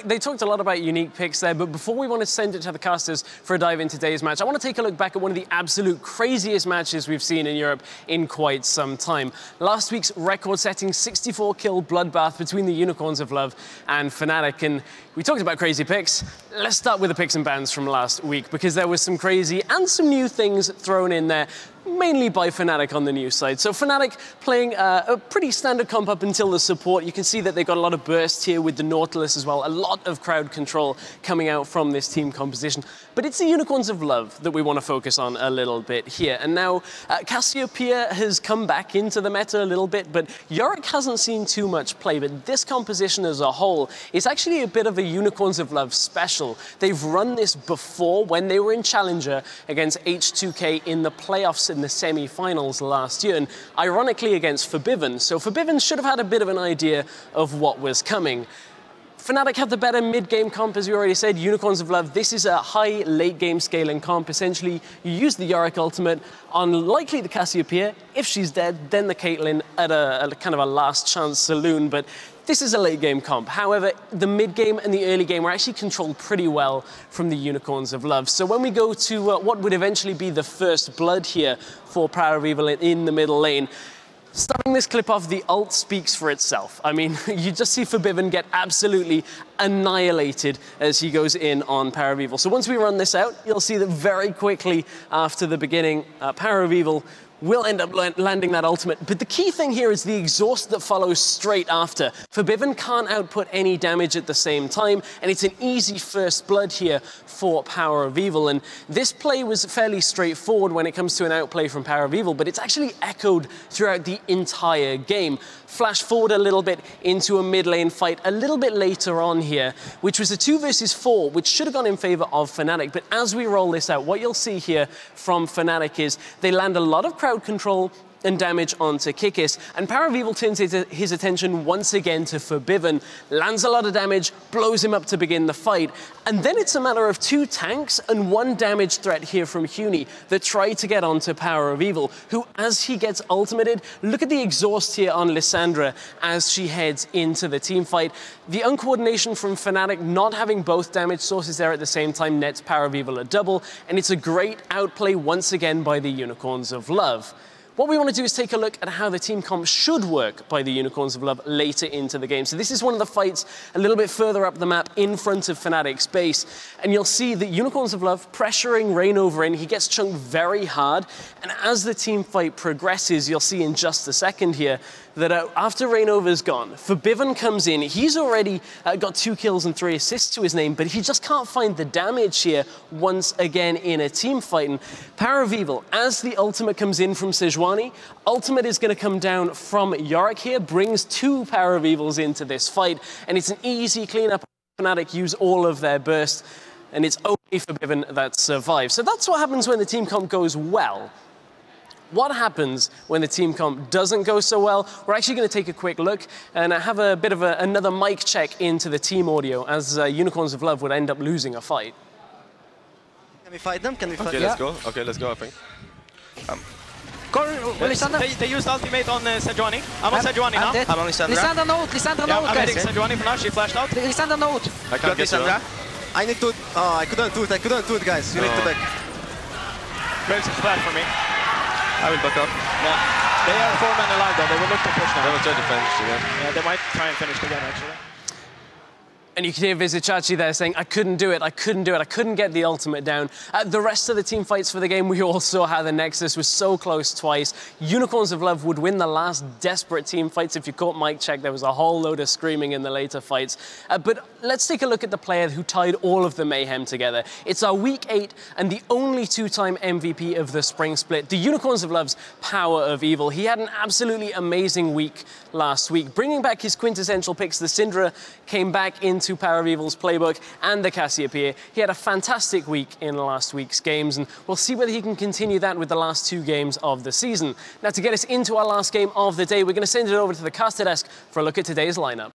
They talked a lot about unique picks there, but before we want to send it to the casters for a dive in today's match, I want to take a look back at one of the absolute craziest matches we've seen in Europe in quite some time. Last week's record-setting 64-kill bloodbath between the Unicorns of Love and Fnatic. And we talked about crazy picks. Let's start with the picks and bans from last week, because there was some crazy and some new things thrown in there, mainly by Fnatic on the new side. So Fnatic playing a pretty standard comp up until the support. You can see that they've got a lot of burst here with the Nautilus as well. A lot of crowd control coming out from this team composition. But it's the Unicorns of Love that we want to focus on a little bit here. And now Cassiopeia has come back into the meta a little bit, but Yorick hasn't seen too much play. But this composition as a whole is actually a bit of a Unicorns of Love special. They've run this before when they were in Challenger against H2K in the playoffs in the semi-finals last year, and ironically against Forbidden. So Forbidden should have had a bit of an idea of what was coming. Fnatic have the better mid-game comp, as we already said. Unicorns of Love, this is a high late-game scaling comp. Essentially, you use the Yorick ultimate on likely the Cassiopeia. If she's dead, then the Caitlyn at a kind of a last-chance saloon, but this is a late-game comp. However, the mid-game and the early game were actually controlled pretty well from the Unicorns of Love. So when we go to what would eventually be the first blood here for Power of Evil in the middle lane, starting this clip off, the ult speaks for itself. I mean, you just see Forbidden get absolutely annihilated as he goes in on Power of Evil. So once we run this out, you'll see that very quickly after the beginning, Power of Evil will end up landing that ultimate. But the key thing here is the exhaust that follows straight after. Forbidden can't output any damage at the same time, and it's an easy first blood here for Power of Evil. And this play was fairly straightforward when it comes to an outplay from Power of Evil, but it's actually echoed throughout the entire game. Flash forward a little bit into a mid lane fight a little bit later on here, which was a 2 versus 4, which should have gone in favor of Fnatic. But as we roll this out, what you'll see here from Fnatic is they land a lot of crowd control and damage onto Kikis, and Power of Evil turns his attention once again to Forbidden, lands a lot of damage, blows him up to begin the fight, and then it's a matter of 2 tanks and 1 damage threat here from Huni that try to get onto Power of Evil, who, as he gets ultimated, look at the exhaust here on Lissandra as she heads into the team fight. The uncoordination from Fnatic, not having both damage sources there at the same time, nets Power of Evil a double, and it's a great outplay once again by the Unicorns of Love. What we want to do is take a look at how the team comp should work by the Unicorns of Love later into the game. So this is one of the fights a little bit further up the map in front of Fnatic's base. And you'll see that Unicorns of Love pressuring Reignover in. He gets chunked very hard. And as the team fight progresses, you'll see in just a second here that after Reignover's gone, Forbidden comes in. He's already got 2 kills and 3 assists to his name, but he just can't find the damage here once again in a team fight. And Power of Evil, as the ultimate comes in from Sejuani, ultimate is going to come down from Yorick here, brings 2 Power of Evils into this fight, and it's an easy cleanup. Fnatic use all of their burst, and it's only Forbidden that survives. So that's what happens when the team comp goes well. What happens when the team comp doesn't go so well? We're actually going to take a quick look and have a bit of another mic check into the team audio, as Unicorns of Love would end up losing a fight. Can we fight them? Can we fight them? Okay, let's go. Okay, let's go, I think. They used ultimate on Sejuani. I'm on Sejuani now. I'm on Lissandra. Lissandra note, Lissandra note, I'm hitting Sejuani for now, she flashed out. Lissandra note. I can't get Lissandra. I need to... Oh, I couldn't do it, guys. You need to back. Graves is flat for me. I will back up. Yeah. They are 4 men alive though, they will look to push now. They will try to finish again. Yeah, they might try and finish again actually. And you can hear Vizicachi there saying, I couldn't do it, I couldn't do it, I couldn't get the ultimate down. The rest of the team fights for the game, we all saw how the Nexus was so close twice. Unicorns of Love would win the last desperate team fights. If you caught Mike Check, there was a whole load of screaming in the later fights. But let's take a look at the player who tied all of the mayhem together. It's our Week 8 and the only 2-time MVP of the Spring Split, the Unicorns of Love's Power of Evil. He had an absolutely amazing week last week. Bringing back his quintessential picks, the Syndra came back into Power of Evil's playbook, and the Cassiopeia. He had a fantastic week in last week's games, and we'll see whether he can continue that with the last 2 games of the season. Now, to get us into our last game of the day, we're going to send it over to the caster desk for a look at today's lineup.